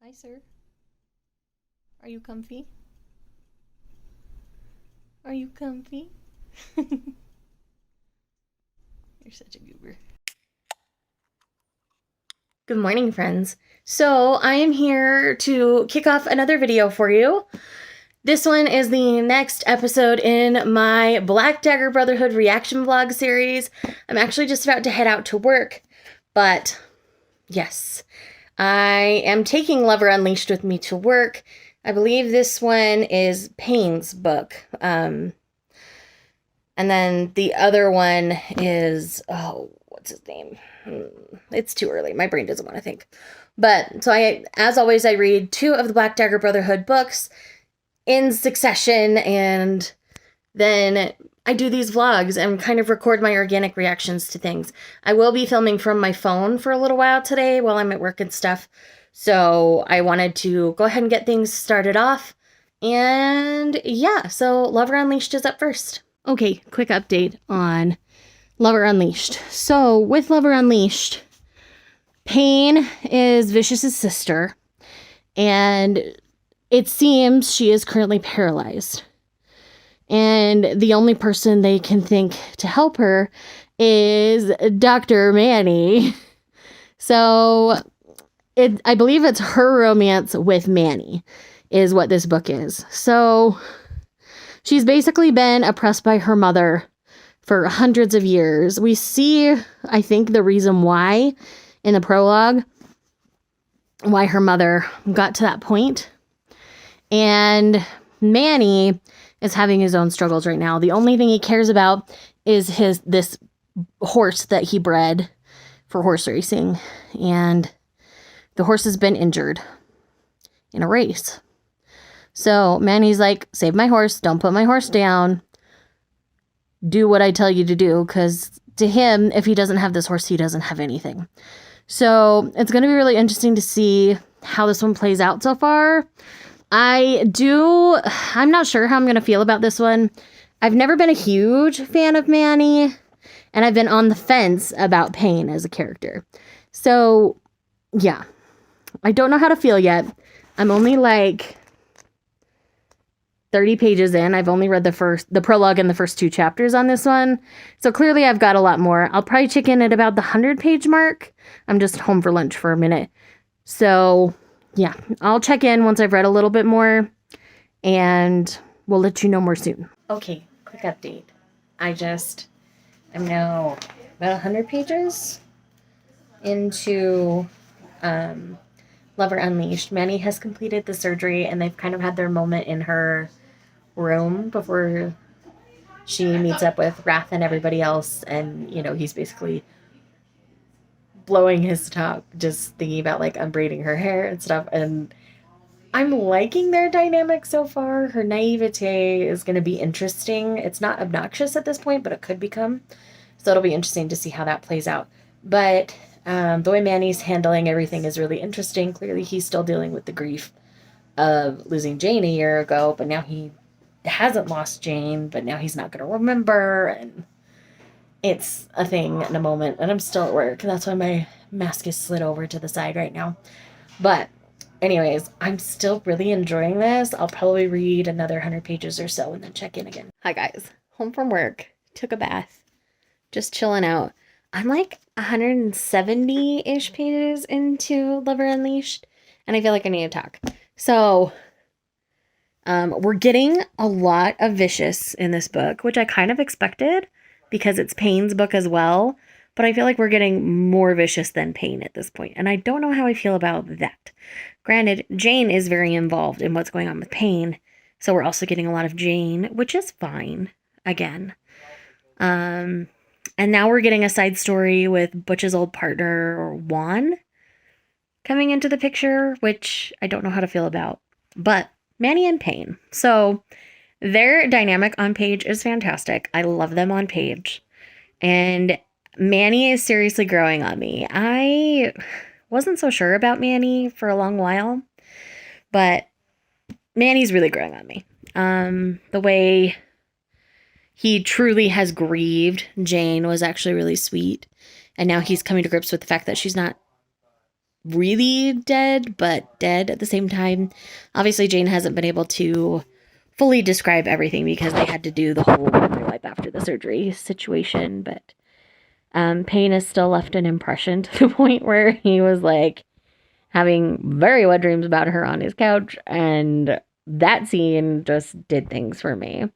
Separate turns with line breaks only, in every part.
Hi, sir. Are you comfy? Are you comfy? You're such a goober. Good morning, friends. So I am here to kick off another video for you. This one is the next episode in my Black Dagger Brotherhood reaction vlog series. I'm actually just about to head out to work, but yes, I am taking Lover Unleashed with me to work. I believe this one is Payne's book. And then the other one is, oh, what's his name? It's too early. My brain doesn't want to think. But so as always, I read 2 of the Black Dagger Brotherhood books in succession, and then I do these vlogs and kind of record my organic reactions to things. I will be filming from my phone for a little while today while I'm at work and stuff. So I wanted to go ahead and get things started off. And yeah, so Lover Unleashed is up first. Okay, quick update on Lover Unleashed. So with Lover Unleashed, Payne is Vicious's sister, and it seems she is currently paralyzed. And the only person they can think to help her is Dr. Manny. So I believe it's her romance with Manny is what this book is. So she's basically been oppressed by her mother for hundreds of years. We see, I think, the reason why in the prologue, why her mother got to that point. And Manny is having his own struggles right now. The only thing he cares about is this horse that he bred for horse racing. And the horse has been injured in a race. So Manny's like, save my horse, don't put my horse down, do what I tell you to do, because to him, if he doesn't have this horse, he doesn't have anything. So it's going to be really interesting to see how this one plays out so far. I'm not sure how I'm going to feel about this one. I've never been a huge fan of Manny, and I've been on the fence about Payne as a character. So yeah, I don't know how to feel yet. I'm only like 30 pages in. I've only read the prologue and the first 2 chapters on this one. So clearly I've got a lot more. I'll probably check in at about the 100-page mark. I'm just home for lunch for a minute. So yeah, I'll check in once I've read a little bit more, and we'll let you know more soon. Okay, quick update. I'm now about 100 pages into Lover Unleashed. Manny has completed the surgery, and they've kind of had their moment in her room before she meets up with Wrath and everybody else, and he's basically blowing his top, just thinking about like unbraiding her hair and stuff. And I'm liking their dynamic so far. Her naivete is going to be interesting. It's not obnoxious at this point, but it could become. So it'll be interesting to see how that plays out. But the way Manny's handling everything is really interesting. Clearly he's still dealing with the grief of losing Jane a year ago, but now he hasn't lost Jane, but now he's not going to remember, and it's a thing in a moment. And I'm still at work. That's why my mask is slid over to the side right now. But anyways, I'm still really enjoying this. I'll probably read another 100 pages or so and then check in again. Hi guys, home from work, took a bath, just chilling out. I'm like 170-ish pages into Lover Unleashed, and I feel like I need to talk. So we're getting a lot of Vicious in this book, which I kind of expected because it's Payne's book as well. But I feel like we're getting more Vicious than Payne at this point, and I don't know how I feel about that. Granted, Jane is very involved in what's going on with Payne, so we're also getting a lot of Jane, which is fine, again. And now we're getting a side story with Butch's old partner, Juan, coming into the picture, which I don't know how to feel about. But Manny and Payne. So their dynamic on page is fantastic. I love them on page. And Manny is seriously growing on me. I wasn't so sure about Manny for a long while, but Manny's really growing on me. The way he truly has grieved Jane was actually really sweet. And now he's coming to grips with the fact that she's not really dead, but dead at the same time. Obviously, Jane hasn't been able to fully describe everything because they had to do the whole memory wipe after the surgery situation, but Payne has still left an impression to the point where he was like having very wet dreams about her on his couch, and that scene just did things for me.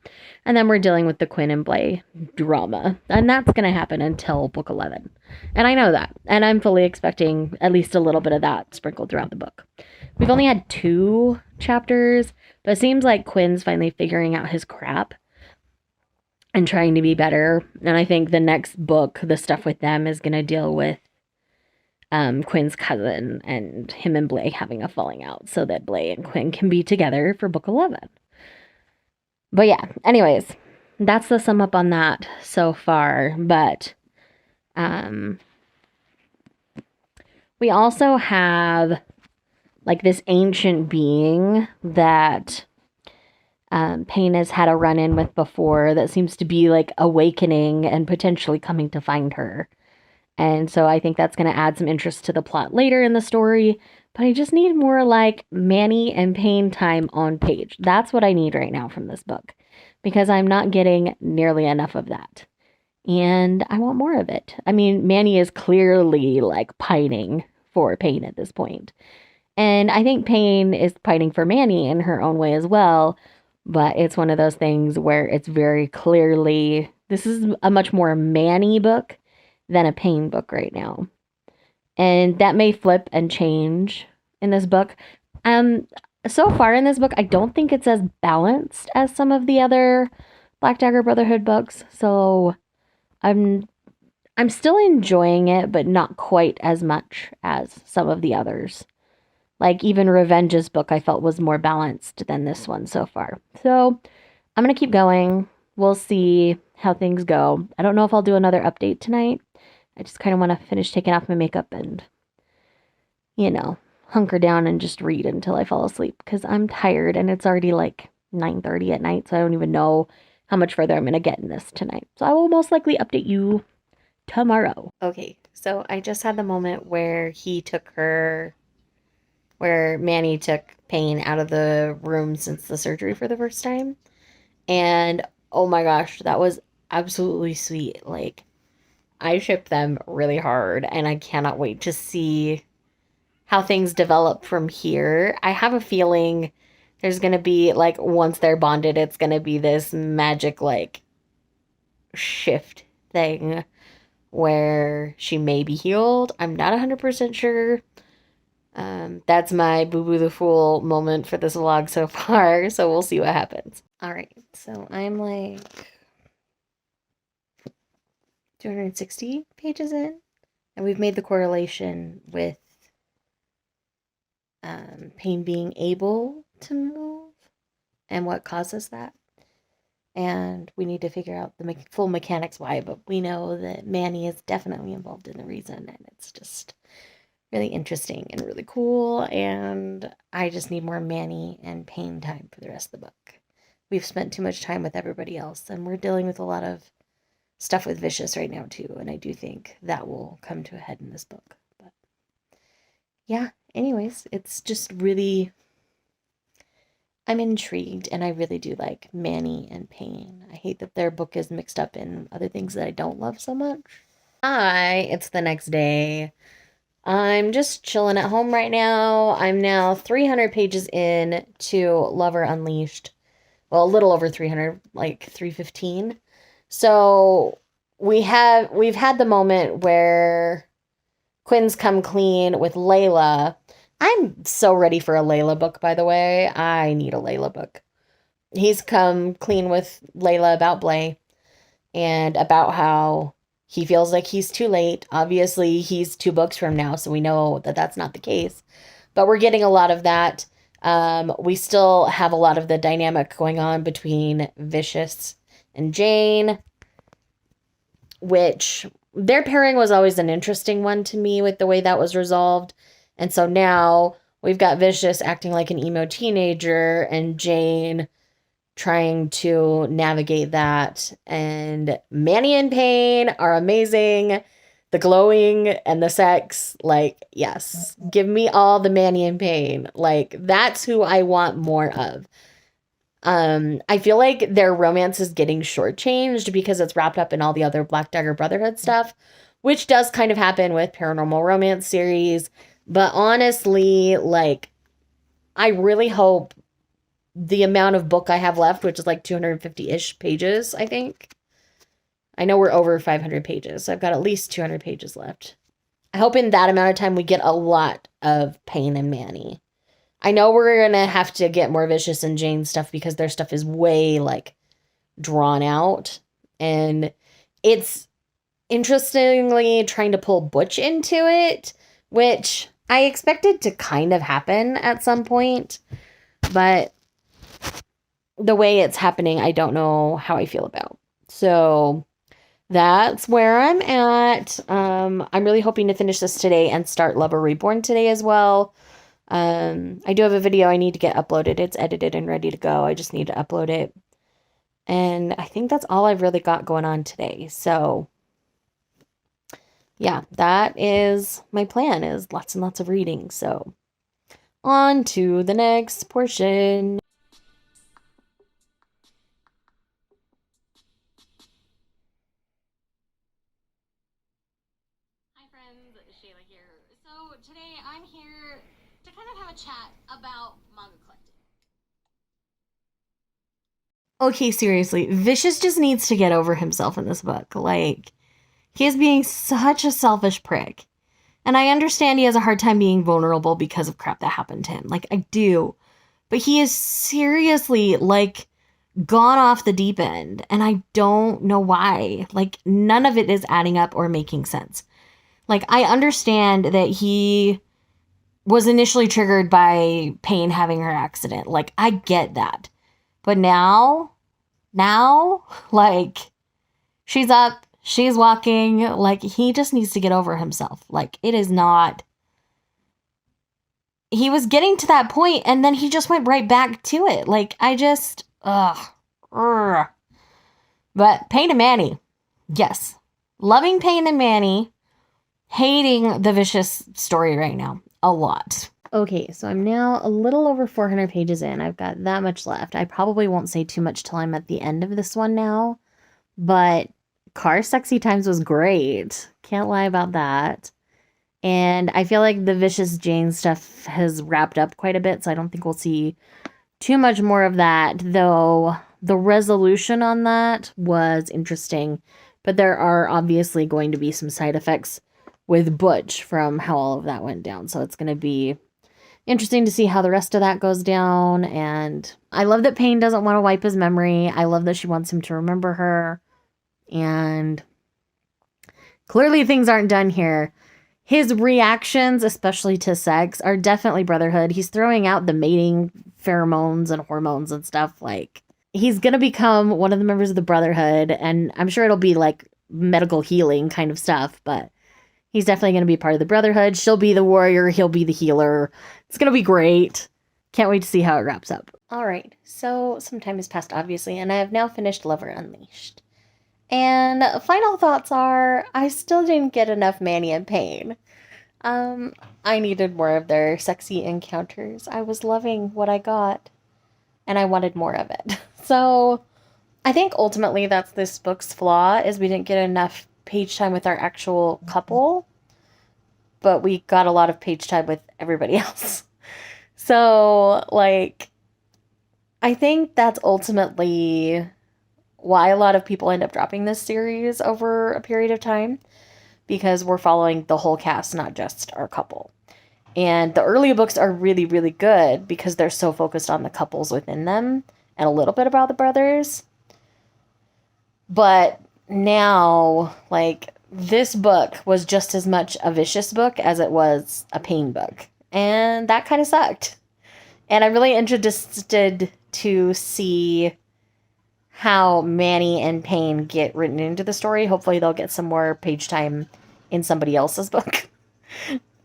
And then we're dealing with the Quinn and Blay drama, and that's going to happen until book 11. And I know that, and I'm fully expecting at least a little bit of that sprinkled throughout the book. We've only had 2 chapters, but it seems like Quinn's finally figuring out his crap and trying to be better. And I think the next book, the stuff with them, is going to deal with Quinn's cousin and him and Blay having a falling out so that Blay and Quinn can be together for book 11. But yeah, anyways, that's the sum up on that so far. But we also have like this ancient being that Payne has had a run-in with before that seems to be like awakening and potentially coming to find her. And so I think that's going to add some interest to the plot later in the story. But I just need more like Manny and Payne time on page. That's what I need right now from this book, because I'm not getting nearly enough of that. And I want more of it. I mean, Manny is clearly like pining for Payne at this point. And I think Payne is pining for Manny in her own way as well. But it's one of those things where it's very clearly, this is a much more Manny book than a Payne book right now. And that may flip and change in this book. So far in this book, I don't think it's as balanced as some of the other Black Dagger Brotherhood books. So I'm still enjoying it, but not quite as much as some of the others. Like even Revenge's book I felt was more balanced than this one so far. So I'm going to keep going. We'll see how things go. I don't know if I'll do another update tonight. I just kind of want to finish taking off my makeup and, hunker down and just read until I fall asleep, because I'm tired and it's already like 9:30 at night, so I don't even know how much further I'm going to get in this tonight. So I will most likely update you tomorrow. Okay, so I just had the moment where Manny took Payne out of the room since the surgery for the first time. And oh my gosh, that was absolutely sweet. Like, I ship them really hard, and I cannot wait to see how things develop from here. I have a feeling there's going to be, like, once they're bonded, it's going to be this magic, like, shift thing where she may be healed. I'm not 100% sure. That's my boo-boo the fool moment for this vlog so far, so we'll see what happens. Alright, so I'm like 260 pages in, and we've made the correlation with Payne being able to move and what causes that. And we need to figure out the full mechanics why, but we know that Manny is definitely involved in the reason, and it's just really interesting and really cool, and I just need more Manny and Payne time for the rest of the book. We've spent too much time with everybody else, and we're dealing with a lot of stuff with Vicious right now too, and I do think that will come to a head in this book. But yeah, anyways, it's just really, I'm intrigued, and I really do like Manny and Payne. I hate that their book is mixed up in other things that I don't love so much. Hi, it's the next day. I'm just chilling at home right now. I'm now 300 pages in to Lover Unleashed. Well, a little over 300, like 315. So we've had the moment where Quinn's come clean with Layla. I'm so ready for a Layla book, by the way. I need a Layla book. He's come clean with Layla about Blay and about how he feels like he's too late. Obviously, he's 2 books from now, so we know that that's not the case. But we're getting a lot of that. We still have a lot of the dynamic going on between Vicious and Jane, which their pairing was always an interesting one to me with the way that was resolved. And so now we've got Vicious acting like an emo teenager and Jane trying to navigate that. And Manny and Payne are amazing. the glowing and the sex. Like, yes, give me all the Manny and Payne. Like, that's who I want more of. I feel like their romance is getting shortchanged because it's wrapped up in all the other Black Dagger Brotherhood stuff, which does kind of happen with paranormal romance series. But honestly, like, I really hope the amount of book I have left, which is like 250-ish pages, I think. I know we're over 500 pages, so I've got at least 200 pages left. I hope in that amount of time we get a lot of Payne and Manny. I know we're going to have to get more Vicious and Jane stuff because their stuff is way, like, drawn out. And it's interestingly trying to pull Butch into it, which I expected to kind of happen at some point. But the way it's happening, I don't know how I feel about. So that's where I'm at. I'm really hoping to finish this today and start Lover Reborn today as well. I do have a video I need to get uploaded. It's edited and ready to go. I just need to upload it. And I think that's all I've really got going on today. So yeah, that is my plan, is lots and lots of reading. So on to the next portion. Hi friends, Shayla here. So today I'm here to kind of have a chat about manga collecting. Okay, seriously, Vicious just needs to get over himself in this book. Like, he is being such a selfish prick. And I understand he has a hard time being vulnerable because of crap that happened to him. Like, I do. But he is seriously, like, gone off the deep end. And I don't know why. Like, none of it is adding up or making sense. Like, I understand that he was initially triggered by Payne having her accident. Like, I get that. But now, like, she's up, she's walking. Like, he just needs to get over himself. Like, it is not... He was getting to that point, and then he just went right back to it. Like, I just... Ugh. But Payne and Manny. Yes. Loving Payne and Manny. Hating the Vicious story right now. A lot. Okay, so I'm now a little over 400 pages in. I've got that much left. I probably won't say too much till I'm at the end of this one now. But Car Sexy Times was great. Can't lie about that. And I feel like the Vicious Jane stuff has wrapped up quite a bit, so I don't think we'll see too much more of that. Though the resolution on that was interesting. But there are obviously going to be some side effects with Butch from how all of that went down. So it's going to be interesting to see how the rest of that goes down. And I love that Payne doesn't want to wipe his memory. I love that she wants him to remember her. And clearly things aren't done here. His reactions, especially to sex, are definitely Brotherhood. He's throwing out the mating pheromones and hormones and stuff. Like, he's going to become one of the members of the Brotherhood. And I'm sure it'll be like medical healing kind of stuff. But he's definitely going to be part of the Brotherhood. She'll be the warrior. He'll be the healer. It's going to be great. Can't wait to see how it wraps up. All right. So some time has passed, obviously, and I have now finished Lover Unleashed. And final thoughts are, I still didn't get enough Manny and Payne. I needed more of their sexy encounters. I was loving what I got, and I wanted more of it. So I think ultimately that's this book's flaw, is we didn't get enough page time with our actual couple, but we got a lot of page time with everybody else. So, like, I think that's ultimately why a lot of people end up dropping this series over a period of time, because we're following the whole cast, not just our couple. And the early books are really, really good because they're so focused on the couples within them and a little bit about the brothers. But now, like, this book was just as much a Vicious book as it was a Payne book. And that kind of sucked. And I'm really interested to see how Manny and Payne get written into the story. Hopefully they'll get some more page time in somebody else's book.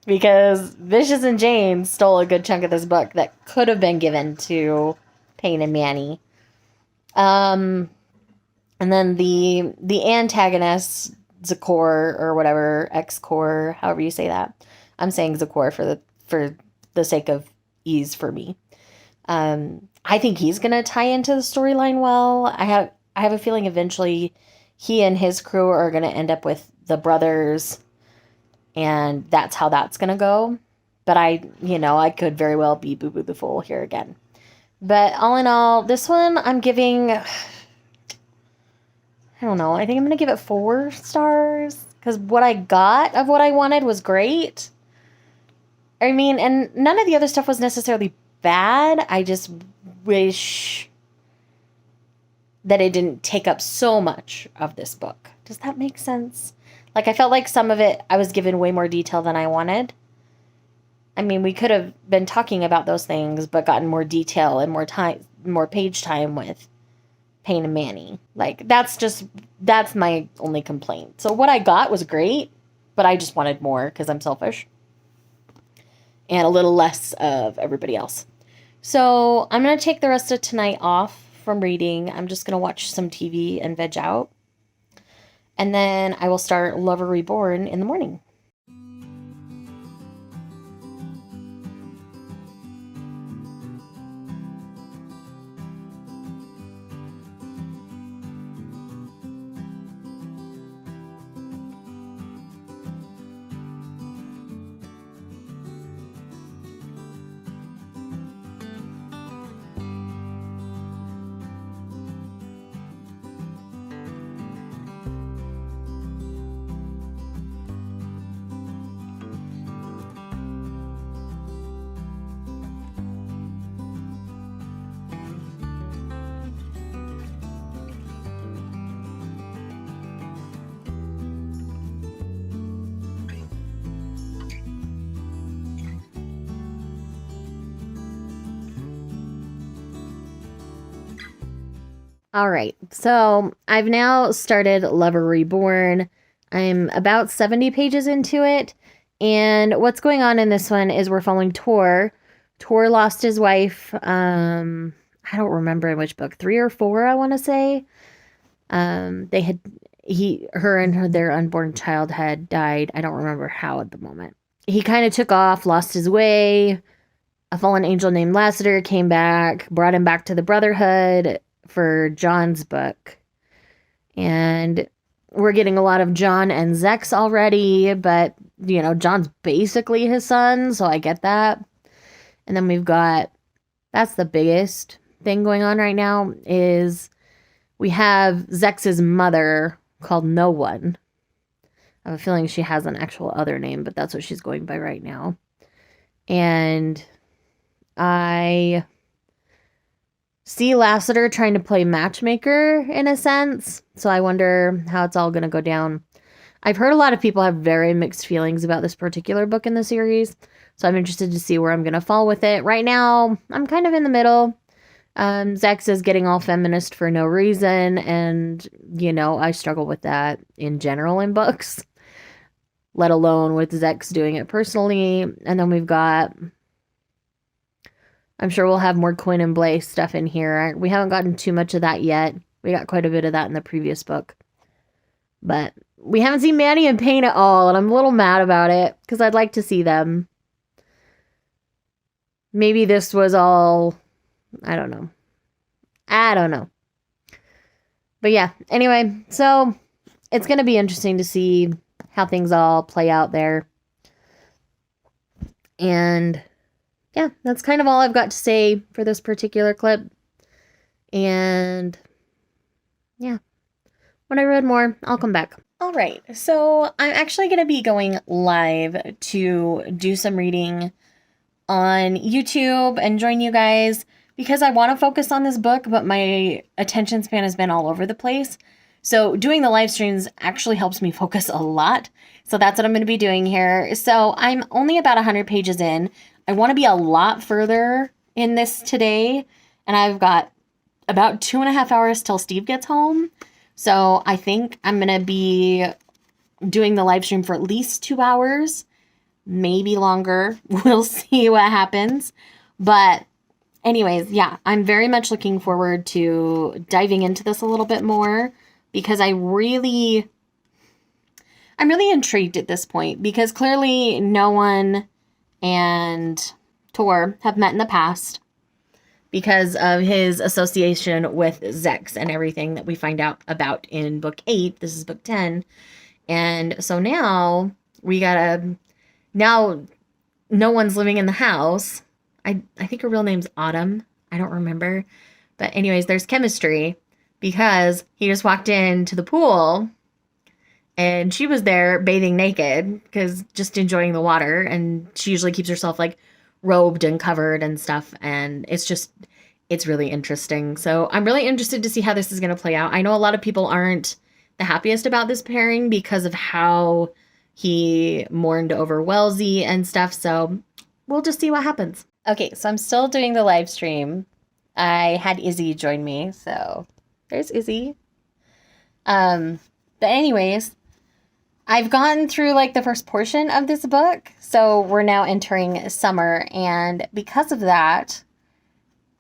Because Vicious and Jane stole a good chunk of this book that could have been given to Payne and Manny. And then the antagonists Zakor or whatever, X-Core, however you say that. I'm saying Zakor for the sake of ease for me. I think he's gonna tie into the storyline well. I have a feeling eventually he and his crew are gonna end up with the brothers, and that's how that's gonna go. But I could very well be Boo Boo the Fool here again. But all in all, this one I'm giving, I don't know, I think I'm gonna give it 4 stars because what I got of what I wanted was great. I mean, and none of the other stuff was necessarily bad. I just wish that it didn't take up so much of this book. Does that make sense? Like, I felt like some of it I was given way more detail than I wanted. I mean, we could have been talking about those things, but gotten more detail and more time, more page time with Payne and Manny. Like, that's my only complaint. So what I got was great, but I just wanted more because I'm selfish. And a little less of everybody else. So I'm going to take the rest of tonight off from reading. I'm just going to watch some TV and veg out. And then I will start Lover Reborn in the morning. All right, so I've now started Lover Reborn. I'm about 70 pages into it, and what's going on in this one is we're following Tor. Tor lost his wife, I don't remember in which book, 3 or 4, I want to say. Her and their unborn child had died. I don't remember how at the moment. He kind of took off, lost his way. A fallen angel named Lassiter came back, brought him back to the Brotherhood for John's book. And we're getting a lot of John and Zex already, but, John's basically his son, so I get that. And then we've got, that's the biggest thing going on right now, is we have Zex's mother called No One. I have a feeling she has an actual other name, but that's what she's going by right now. And I see Lassiter trying to play matchmaker in a sense, so I wonder how it's all going to go down. I've heard a lot of people have very mixed feelings about this particular book in the series, so I'm interested to see where I'm going to fall with it. Right now, I'm kind of in the middle. Zex is getting all feminist for no reason, and, I struggle with that in general in books, let alone with Zex doing it personally. And then we've got, I'm sure we'll have more Quinn and Blaze stuff in here. We haven't gotten too much of that yet. We got quite a bit of that in the previous book. But we haven't seen Manny and Payne at all, and I'm a little mad about it, because I'd like to see them. Maybe this was all, I don't know. But yeah, anyway, so it's going to be interesting to see how things all play out there. And yeah, that's kind of all I've got to say for this particular clip. And yeah, when I read more, I'll come back. All right, so I'm actually going to be going live to do some reading on YouTube and join you guys because I want to focus on this book, but my attention span has been all over the place. So doing the live streams actually helps me focus a lot. So that's what I'm going to be doing here. So I'm only about 100 pages in. I want to be a lot further in this today. And I've got about 2.5 hours till Steve gets home. So I think I'm going to be doing the live stream for at least 2 hours, maybe longer. We'll see what happens. But anyways, yeah, I'm very much looking forward to diving into this a little bit more because I really I'm really intrigued at this point because clearly no one and Tor have met in the past because of his association with Zex and everything that we find out about in book 8. This is book 10. And so now now no one's living in the house. I think her real name's Autumn. I don't remember. But anyways, there's chemistry because he just walked into the pool and she was there bathing naked because just enjoying the water. And she usually keeps herself like robed and covered and stuff. And it's really interesting. So I'm really interested to see how this is going to play out. I know a lot of people aren't the happiest about this pairing because of how he mourned over Wellesley and stuff. So we'll just see what happens. Okay, so I'm still doing the live stream. I had Izzy join me, so there's Izzy. But anyways, I've gone through like the first portion of this book, so we're now entering summer, and because of that,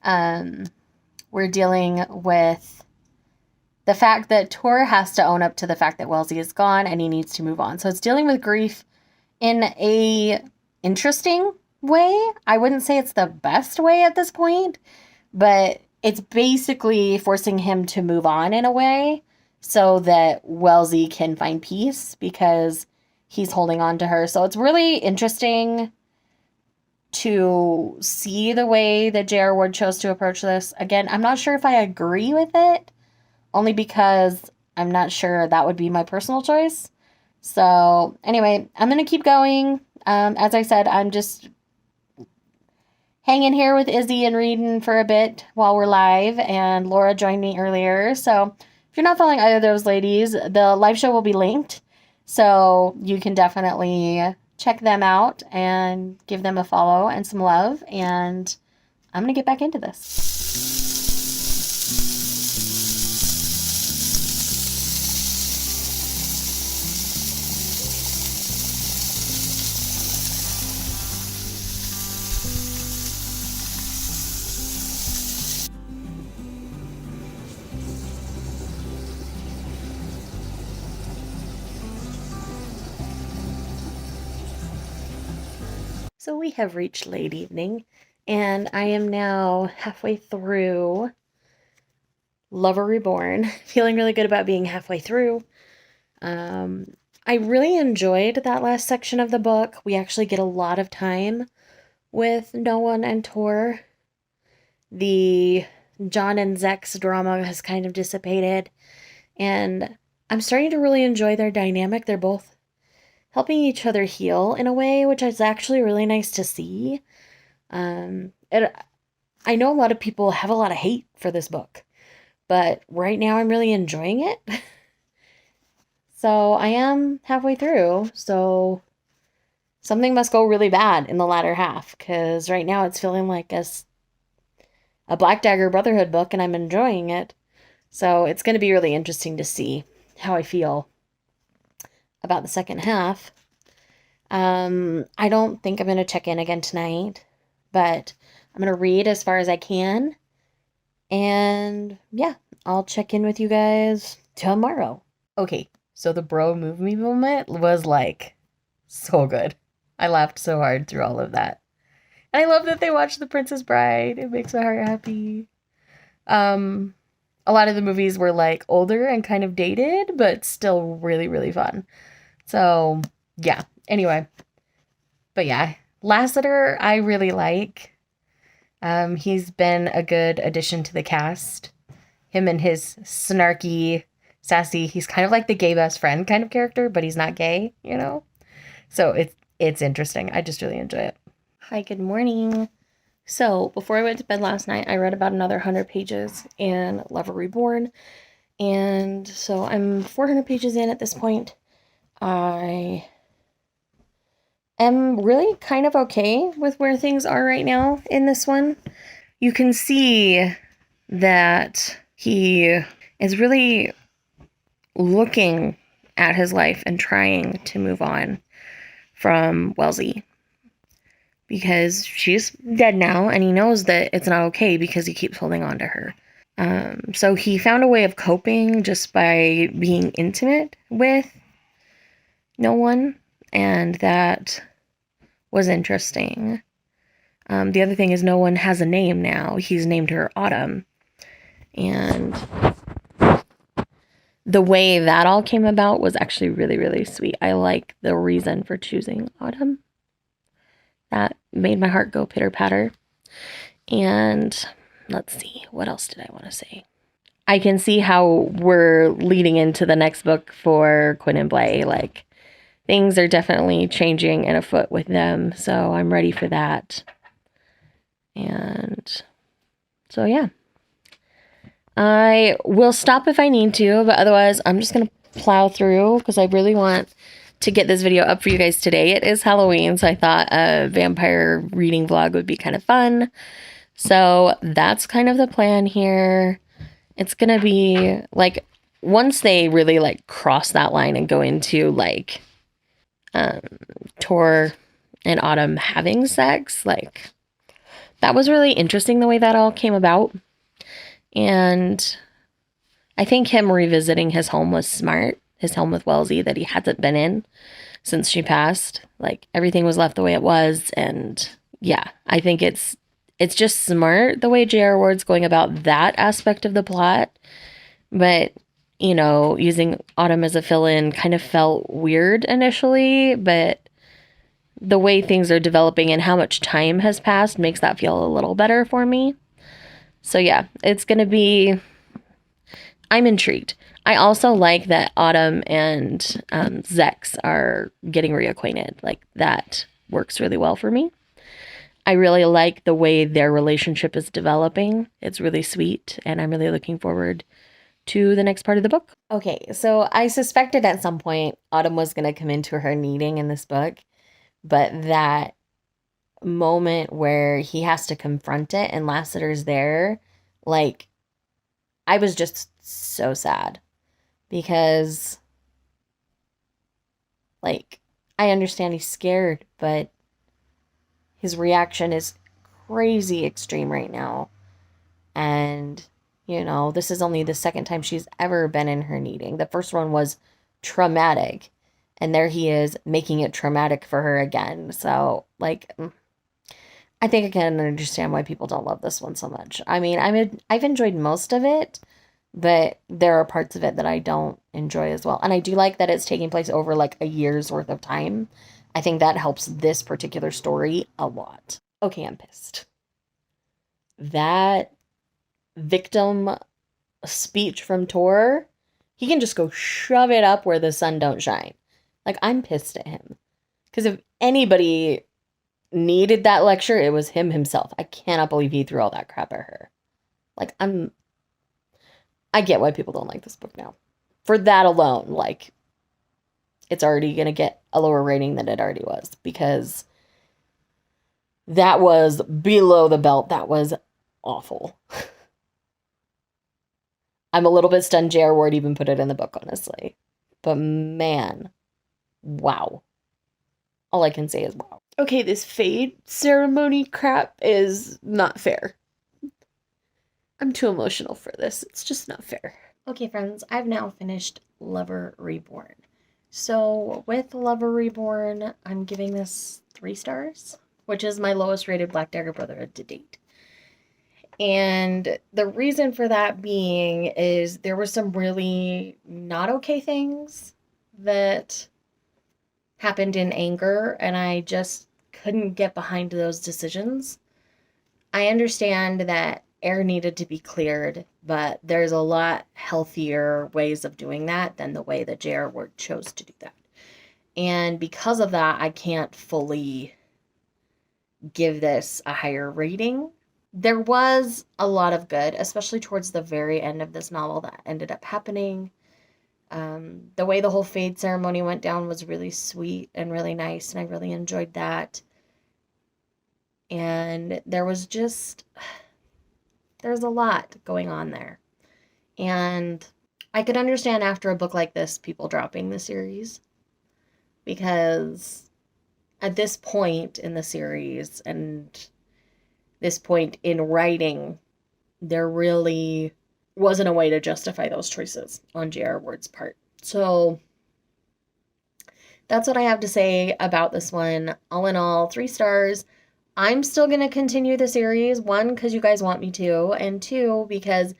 we're dealing with the fact that Tor has to own up to the fact that Wellesley is gone and he needs to move on. So it's dealing with grief in a interesting way. I wouldn't say it's the best way at this point, but it's basically forcing him to move on in a way so that Wellesley can find peace because he's holding on to her. So it's really interesting to see the way that J.R. Ward chose to approach this. Again, I'm not sure if I agree with it, only because I'm not sure that would be my personal choice. So anyway, I'm going to keep going. As I said, I'm just hanging here with Izzy and reading for a bit while we're live, and Laura joined me earlier. So if you're not following either of those ladies, the live show will be linked, so you can definitely check them out and give them a follow and some love, and I'm going to get back into this. So we have reached late evening, and I am now halfway through Lover Reborn, feeling really good about being halfway through. I really enjoyed that last section of the book. We actually get a lot of time with Noah and Tor. The John and Zex drama has kind of dissipated, and I'm starting to really enjoy their dynamic. They're both helping each other heal in a way, which is actually really nice to see. And I know a lot of people have a lot of hate for this book, but right now I'm really enjoying it. So I am halfway through, so something must go really bad in the latter half, because right now it's feeling like a Black Dagger Brotherhood book, and I'm enjoying it. So it's going to be really interesting to see how I feel about the second half. I don't think I'm going to check in again tonight, but I'm going to read as far as I can. And yeah, I'll check in with you guys tomorrow. Okay, so the bro movie moment was like so good. I laughed so hard through all of that. And I love that they watched The Princess Bride. It makes my heart happy. A lot of the movies were like older and kind of dated, but still really, really fun. So yeah, anyway. But yeah, Lassiter I really like. He's been a good addition to the cast. Him and his snarky, sassy, he's kind of like the gay best friend kind of character, but he's not gay, you know? So it's interesting. I just really enjoy it. Hi, good morning. So, before I went to bed last night, I read about another 100 pages in Lover Reborn. And so I'm 400 pages in at this point. I am really kind of okay with where things are right now in this one. You can see that he is really looking at his life and trying to move on from Wellesley, because she's dead now, and he knows that it's not okay because he keeps holding on to her. So he found a way of coping just by being intimate with no one, and that was interesting. The other thing is no one has a name now. He's named her Autumn. And the way that all came about was actually really, really sweet. I like the reason for choosing Autumn. That made my heart go pitter-patter. And let's see, what else did I want to say? I can see how we're leading into the next book for Quinn and Blay. Like, things are definitely changing and afoot with them, so I'm ready for that. And so, yeah. I will stop if I need to, but otherwise I'm just going to plow through because I really want to get this video up for you guys today. It is Halloween, so I thought a vampire reading vlog would be kind of fun. So that's kind of the plan here. It's going to be like, once they really like cross that line and go into like Tor and Autumn having sex, like that was really interesting the way that all came about. And I think him revisiting his home was smart. His home with Wellesley that he hasn't been in since she passed. Like, everything was left the way it was. And yeah, I think it's just smart the way J.R. Ward's going about that aspect of the plot. But, you know, using Autumn as a fill-in kind of felt weird initially. But the way things are developing and how much time has passed makes that feel a little better for me. So yeah, it's going to be... I'm intrigued. I also like that Autumn and Zex are getting reacquainted. Like, that works really well for me. I really like the way their relationship is developing. It's really sweet, and I'm really looking forward to the next part of the book. Okay, so I suspected at some point Autumn was going to come into her needing in this book, but that moment where he has to confront it and Lassiter's there, like, I was just so sad because, like, I understand he's scared, but his reaction is crazy extreme right now. And, you know, this is only the second time she's ever been in her needing. The first one was traumatic, and there he is making it traumatic for her again. So, like, I think I can understand why people don't love this one so much. I mean, I've enjoyed most of it, but there are parts of it that I don't enjoy as well. And I do like that it's taking place over like a year's worth of time. I think that helps this particular story a lot. Okay, I'm pissed. That victim speech from Tor, he can just go shove it up where the sun don't shine. Like, I'm pissed at him. Because if anybody needed that lecture, it was him himself. I cannot believe he threw all that crap at her. Like, I get why people don't like this book now. For that alone, like, it's already going to get a lower rating than it already was. Because that was below the belt. That was awful. I'm a little bit stunned J.R. Ward even put it in the book, honestly. But man, wow. All I can say is wow. Okay, this fade ceremony crap is not fair. I'm too emotional for this. It's just not fair. Okay, friends, I've now finished Lover Reborn. So with Lover Reborn, I'm giving this 3 stars, which is my lowest rated Black Dagger Brotherhood to date. And the reason for that being is there were some really not okay things that happened in anger, and I just couldn't get behind those decisions. I understand that air needed to be cleared, but there's a lot healthier ways of doing that than the way that J.R. Ward chose to do that. And because of that, I can't fully give this a higher rating. There was a lot of good, especially towards the very end of this novel, that ended up happening. The way the whole fade ceremony went down was really sweet and really nice, and I really enjoyed that. And there's a lot going on there. And I could understand after a book like this, people dropping the series, because at this point in the series and this point in writing, there really wasn't a way to justify those choices on J.R. Ward's part. So that's what I have to say about this one. All in all, 3 stars. I'm still going to continue the series. 1, because you guys want me to, and 2, because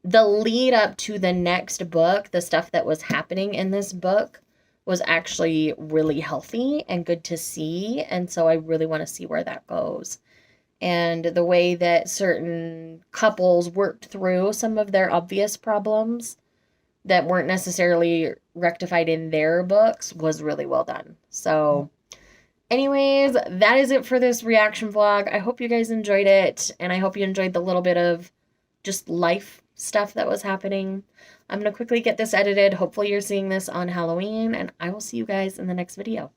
the lead up to the next book, the stuff that was happening in this book, was actually really healthy and good to see. And so I really want to see where that goes. And the way that certain couples worked through some of their obvious problems that weren't necessarily rectified in their books was really well done. So anyways, that is it for this reaction vlog. I hope you guys enjoyed it, and I hope you enjoyed the little bit of just life stuff that was happening. I'm going to quickly get this edited. Hopefully you're seeing this on Halloween, and I will see you guys in the next video.